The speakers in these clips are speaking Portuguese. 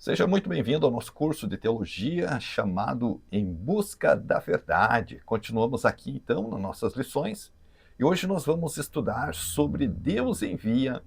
Seja muito bem-vindo ao nosso curso de teologia chamado Em Busca da Verdade. Continuamos aqui então nas nossas lições e hoje nós vamos estudar sobre Deus envia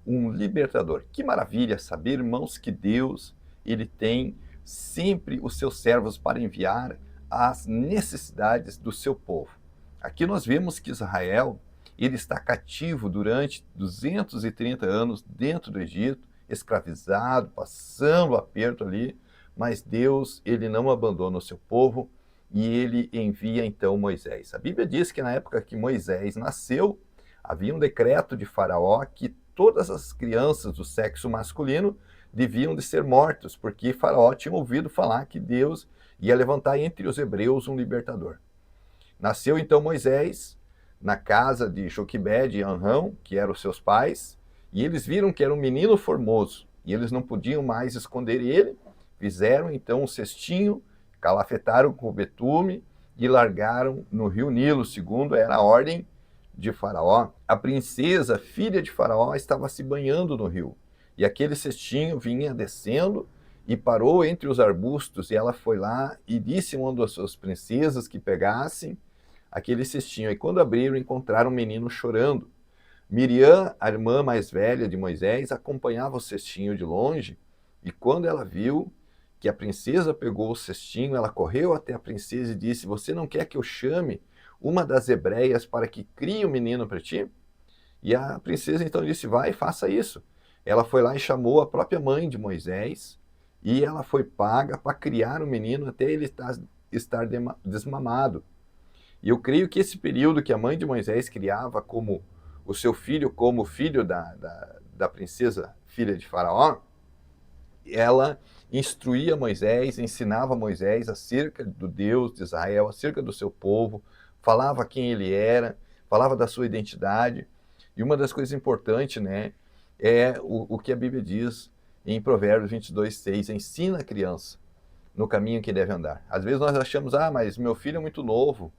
um libertador. Que maravilha saber, irmãos, que Deus ele tem sempre os seus servos para enviar às necessidades do seu povo. Aqui nós vemos que Israel ele está cativo durante 230 anos dentro do Egito, escravizado, passando o aperto ali, mas Deus, ele não abandona o seu povo e ele envia então Moisés. A Bíblia diz que na época que Moisés nasceu, havia um decreto de Faraó que todas as crianças do sexo masculino deviam de ser mortas, porque Faraó tinha ouvido falar que Deus ia levantar entre os hebreus um libertador. Nasceu então Moisés na casa de Joquebede e Anrão, que eram os seus pais, e eles viram que era um menino formoso, e eles não podiam mais esconder ele, fizeram então um cestinho, calafetaram com betume e largaram no rio Nilo, segundo era a ordem de Faraó. A princesa, filha de Faraó, estava se banhando no rio, e aquele cestinho vinha descendo e parou entre os arbustos, e ela foi lá e disse a uma das suas princesas que pegassem aquele cestinho. E quando abriram, encontraram um menino chorando. Miriam, a irmã mais velha de Moisés, acompanhava o cestinho de longe, e quando ela viu que a princesa pegou o cestinho, ela correu até a princesa e disse: "Você não quer que eu chame uma das hebreias para que crie o menino para ti?" E a princesa então disse: "Vai, faça isso." Ela foi lá e chamou a própria mãe de Moisés, e ela foi paga para criar o menino até ele estar desmamado. E eu creio que esse período que a mãe de Moisés criava como o seu filho, como filho da princesa, filha de Faraó, ela instruía Moisés, ensinava Moisés acerca do Deus de Israel, acerca do seu povo, falava quem ele era, falava da sua identidade. E uma das coisas importantes, né, é o que a Bíblia diz em Provérbios 22:6, ensina a criança no caminho que deve andar. Às vezes nós achamos, mas meu filho é muito novo,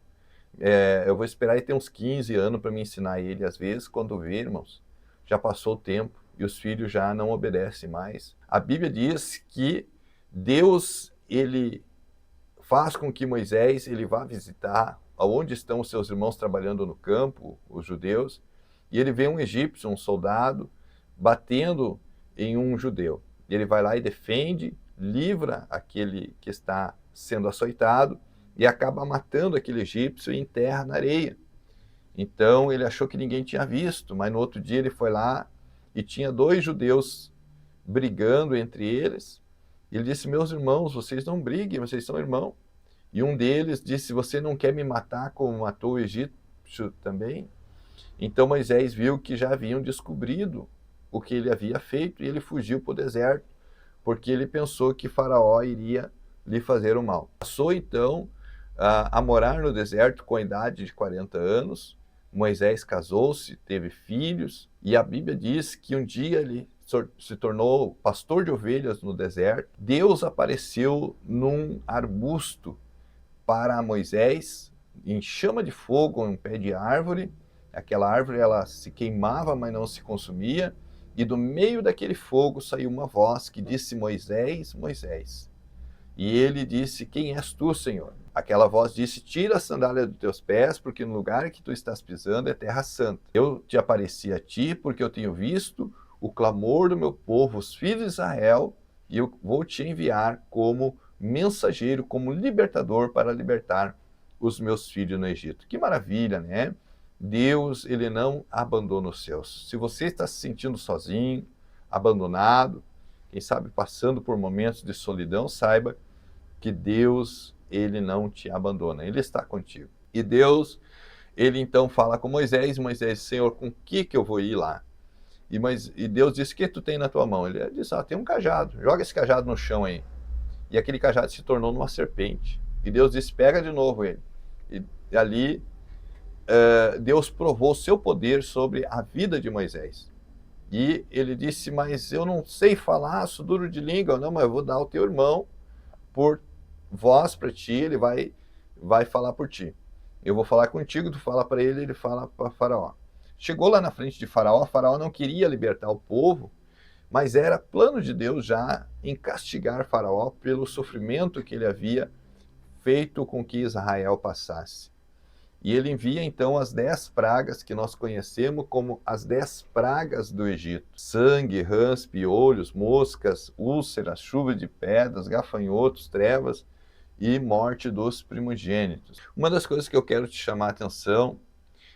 eu vou esperar ele ter uns 15 anos para me ensinar ele. Às vezes, quando vê, irmãos, já passou o tempo e os filhos já não obedecem mais. A Bíblia diz que Deus, ele faz com que Moisés ele vá visitar aonde estão os seus irmãos trabalhando no campo, os judeus, e ele vê um egípcio, um soldado, batendo em um judeu. Ele vai lá e defende, livra aquele que está sendo açoitado e acaba matando aquele egípcio e enterra na areia. Então ele achou que ninguém tinha visto, mas no outro dia ele foi lá e tinha dois judeus brigando entre eles. Ele disse: "Meus irmãos, vocês não briguem, vocês são irmãos." E um deles disse: "Você não quer me matar como matou o egípcio também?" Então Moisés viu que já haviam descobrido o que ele havia feito e ele fugiu para o deserto, porque ele pensou que Faraó iria lhe fazer o mal. Passou então a morar no deserto com a idade de 40 anos. Moisés casou-se, teve filhos, e a Bíblia diz que um dia ele se tornou pastor de ovelhas no deserto. Deus apareceu num arbusto para Moisés, em chama de fogo, em um pé de árvore. Aquela árvore ela se queimava, mas não se consumia. E do meio daquele fogo saiu uma voz que disse: "Moisés, Moisés." E ele disse: "Quem és tu, Senhor?" Aquela voz disse: "Tira a sandália dos teus pés, porque no lugar que tu estás pisando é terra santa. Eu te apareci a ti, porque eu tenho visto o clamor do meu povo, os filhos de Israel, e eu vou te enviar como mensageiro, como libertador para libertar os meus filhos no Egito." Que maravilha, né? Deus, ele não abandona os seus. Se você está se sentindo sozinho, abandonado, quem sabe passando por momentos de solidão, saiba que Deus, ele não te abandona, ele está contigo. E Deus, ele então fala com Moisés: "Moisés, Senhor, com que eu vou ir lá?" E Deus disse: "O que tu tem na tua mão?" Ele disse: "Tem um cajado, joga esse cajado no chão aí." E aquele cajado se tornou numa serpente. E Deus disse: "Pega de novo ele." E ali Deus provou o seu poder sobre a vida de Moisés. E ele disse: "Mas eu não sei falar, sou duro de língua." "Não, mas eu vou dar ao teu irmão por voz para ti, ele vai falar por ti. Eu vou falar contigo, tu fala para ele, ele fala para Faraó." Chegou lá na frente de Faraó. Faraó não queria libertar o povo, mas era plano de Deus já em castigar Faraó pelo sofrimento que ele havia feito com que Israel passasse. E ele envia então as 10 pragas que nós conhecemos como as 10 pragas do Egito: sangue, rãs, piolhos, moscas, úlceras, chuva de pedras, gafanhotos, trevas e morte dos primogênitos. Uma das coisas que eu quero te chamar a atenção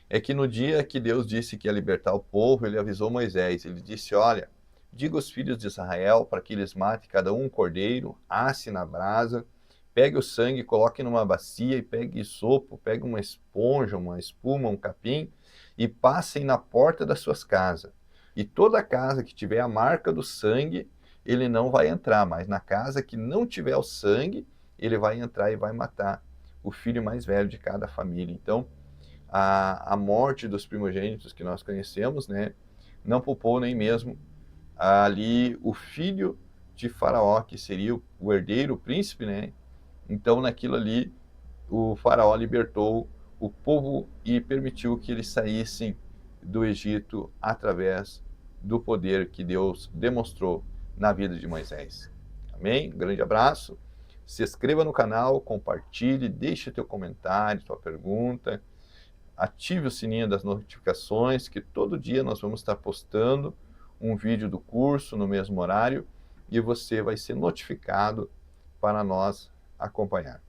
é que no dia que Deus disse que ia libertar o povo, ele avisou Moisés. Ele disse: olha, diga aos filhos de Israel para que eles matem cada um cordeiro, asse na brasa, pegue o sangue, coloque numa bacia e pegue sopo, pegue uma esponja, uma espuma, um capim e passem na porta das suas casas. E toda casa que tiver a marca do sangue, ele não vai entrar, mas na casa que não tiver o sangue, ele vai entrar e vai matar o filho mais velho de cada família. Então, a morte dos primogênitos que nós conhecemos, né, não poupou nem mesmo ali o filho de Faraó, que seria o herdeiro, o príncipe, né? Então, naquilo ali, o Faraó libertou o povo e permitiu que eles saíssem do Egito através do poder que Deus demonstrou na vida de Moisés. Amém? Um grande abraço. Se inscreva no canal, compartilhe, deixe teu comentário, tua pergunta. Ative o sininho das notificações, que todo dia nós vamos estar postando um vídeo do curso no mesmo horário e você vai ser notificado para nós acompanhar.